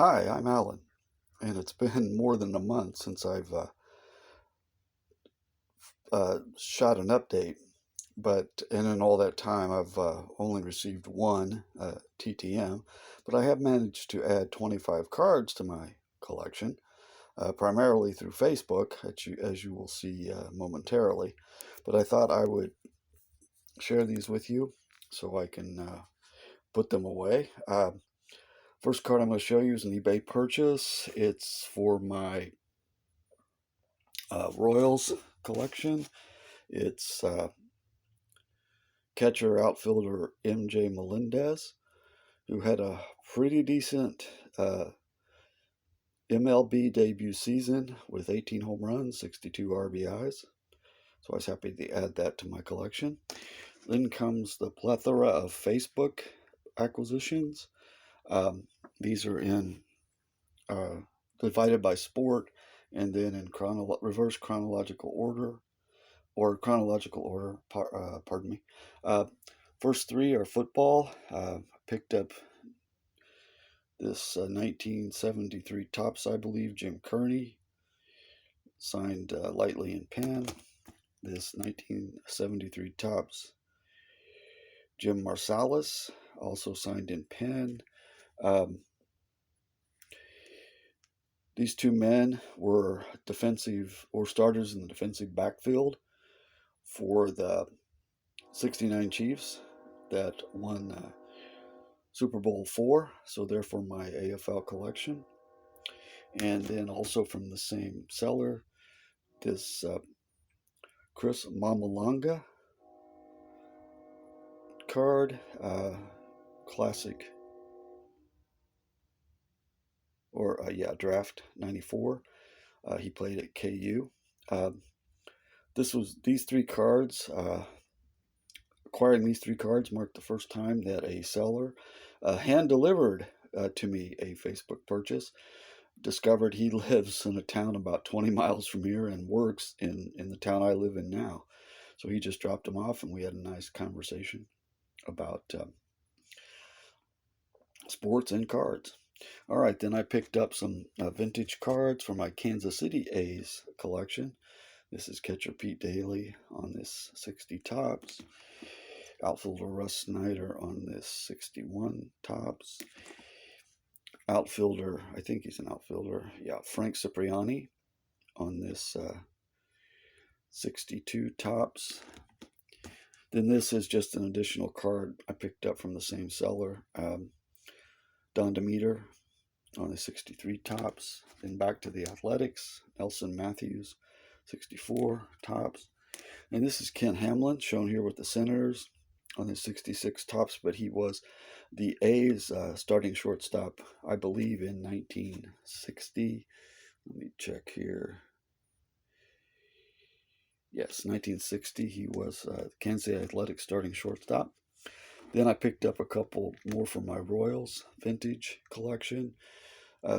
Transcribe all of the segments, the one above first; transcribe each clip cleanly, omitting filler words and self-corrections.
Hi, I'm Alan, and it's been more than a month since I've shot an update. And in all that time, I've only received one TTM, but I have managed to add 25 cards to my collection, primarily through Facebook, as you will see momentarily. But I thought I would share these with you so I can put them away. First card I'm going to show you is an eBay purchase. It's for my Royals collection. It's catcher outfielder MJ Melendez, who had a pretty decent MLB debut season with 18 home runs, 62 RBIs. So I was happy to add that to my collection. Then comes the plethora of Facebook acquisitions. These are in divided by sport and then in reverse chronological order. Pardon me. Uh, First three are football. Picked up this 1973 Topps, I believe, Jim Kearney, signed lightly in pen. This 1973 Topps, Jim Marsalis, also signed in pen. These two men were defensive or starters in the defensive backfield for the 69 Chiefs that won Super Bowl IV, so therefore my AFL collection. And then also from the same seller, this Chris Mamalanga card, classic, draft 94. He played at KU. These three cards. Acquiring these three cards marked the first time that a seller hand delivered to me a Facebook purchase. Discovered he lives in a town about 20 miles from here and works in the town I live in now. So he just dropped them off, and we had a nice conversation about sports and cards. All right, then I picked up some vintage cards for my Kansas City A's collection. This is catcher Pete Daly on this 60 Topps. Outfielder Russ Snyder on this 61 Topps. Outfielder, I think he's an outfielder. Yeah, Frank Cipriani on this 62 Topps. Then this is just an additional card I picked up from the same seller. Don Demeter on the 63 Topps. Then back to the Athletics. Nelson Matthews, 64 Topps. And this is Ken Hamlin, shown here with the Senators on the 66 Topps, but he was the A's starting shortstop, I believe, in 1960. Let me check here. Yes, 1960, he was Kansas City Athletics starting shortstop. Then I picked up a couple more for my Royals vintage collection.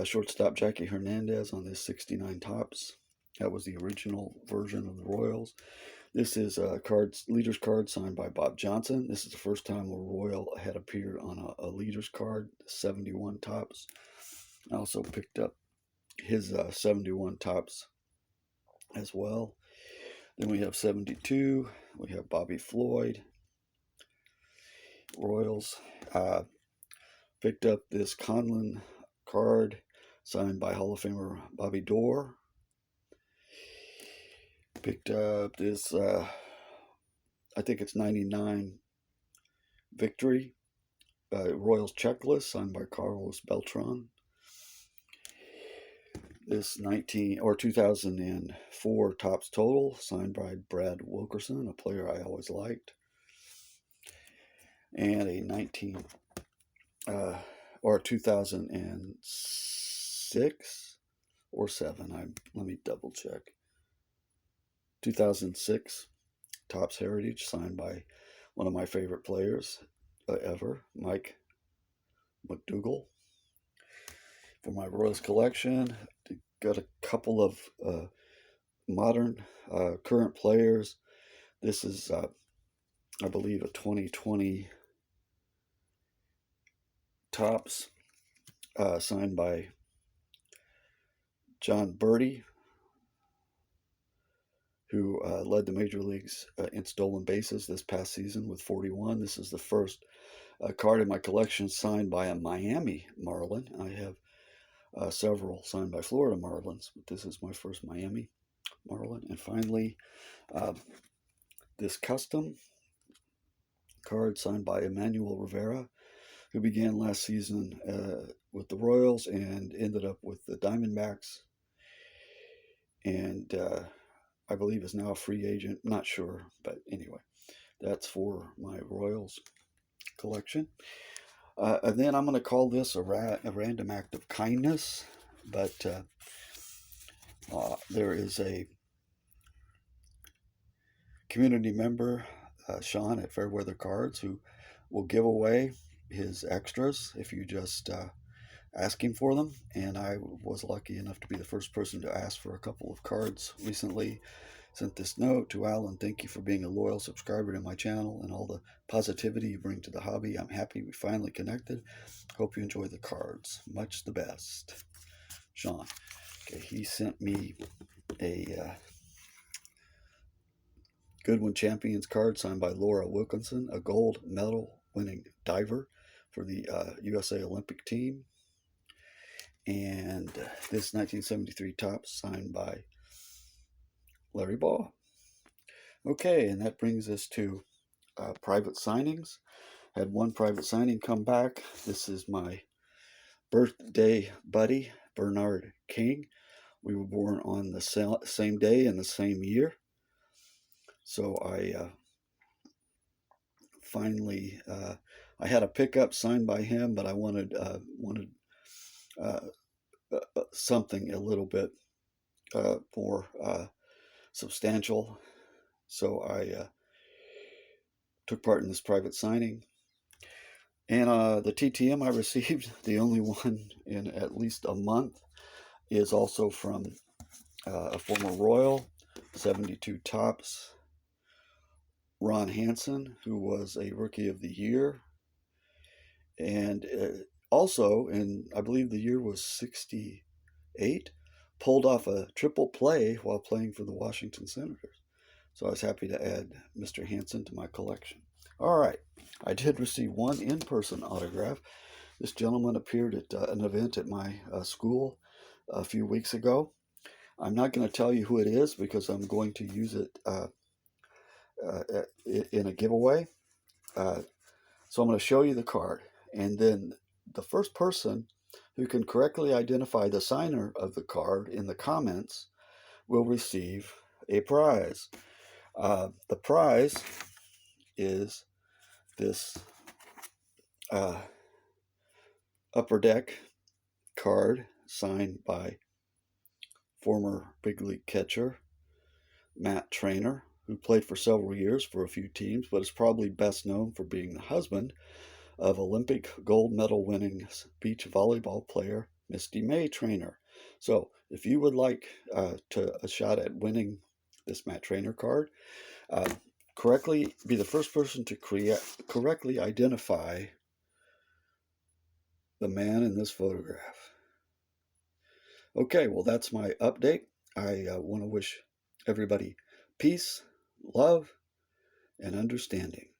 Shortstop Jackie Hernandez on this 69 Topps. That was the original version of the Royals. This is a leader's card signed by Bob Johnson. This is the first time a Royal had appeared on a leader's card, 71 Topps. I also picked up his 71 Topps as well. Then we have 72. We have Bobby Floyd, Royals. Picked up this Conlon card signed by Hall of Famer Bobby Dorr. Picked up this, I think it's 99 Victory Royals checklist signed by Carlos Beltran. This 2004 Topps Total signed by Brad Wilkerson, a player I always liked. And a 2006 or 7. Let me double check. 2006 Topps Heritage signed by one of my favorite players ever, Mike McDougal. For my Royals collection, got a couple of modern current players. This is, I believe, a 2020 Topps signed by John Birdie, who led the major leagues in stolen bases this past season with 41. This is the first card in my collection signed by a Miami Marlin. I have several signed by Florida Marlins, but this is my first Miami Marlin. And finally, this custom card signed by Emmanuel Rivera, who began last season with the Royals and ended up with the Diamondbacks. And I believe is now a free agent. Not sure, but anyway, that's for my Royals collection. And then I'm going to call this a random act of kindness, but there is a community member, Sean at Fairweather Cards, who will give away his extras if you just ask him for them. And I was lucky enough to be the first person to ask for a couple of cards recently. Sent this note to Alan. Thank you for being a loyal subscriber to my channel and all the positivity you bring to the hobby. I'm happy we finally connected. Hope you enjoy the cards. Much the best, Sean. Okay, he sent me a Goodwin Champions card signed by Laura Wilkinson, a gold medal winning diver for the USA Olympic team. And this 1973 top signed by Larry Ball. Okay, and that brings us to private signings. Had one private signing come back. This is my birthday buddy, Bernard King. We were born on the same day in the same year. So I finally, I had a pickup signed by him, but I wanted something a little bit more substantial. So I took part in this private signing. And the TTM I received, the only one in at least a month, is also from a former Royal, 72 tops, Ron Hansen, who was a Rookie of the Year. And also, in I believe the year was 68, pulled off a triple play while playing for the Washington Senators. So I was happy to add Mr. Hansen to my collection. All right, I did receive one in-person autograph. This gentleman appeared at an event at my school a few weeks ago. I'm not going to tell you who it is because I'm going to use it in a giveaway. So I'm going to show you the card. And then the first person who can correctly identify the signer of the card in the comments will receive a prize. The prize is this Upper Deck card signed by former big league catcher Matt Trainer, who played for several years for a few teams, but is probably best known for being the husband of Olympic gold medal winning beach volleyball player Misty May Trainer. So if you would like a shot at winning this Matt Trainer card, be the first person to correctly identify the man in this photograph. Okay, well, that's my update. I want to wish everybody peace, love, and understanding.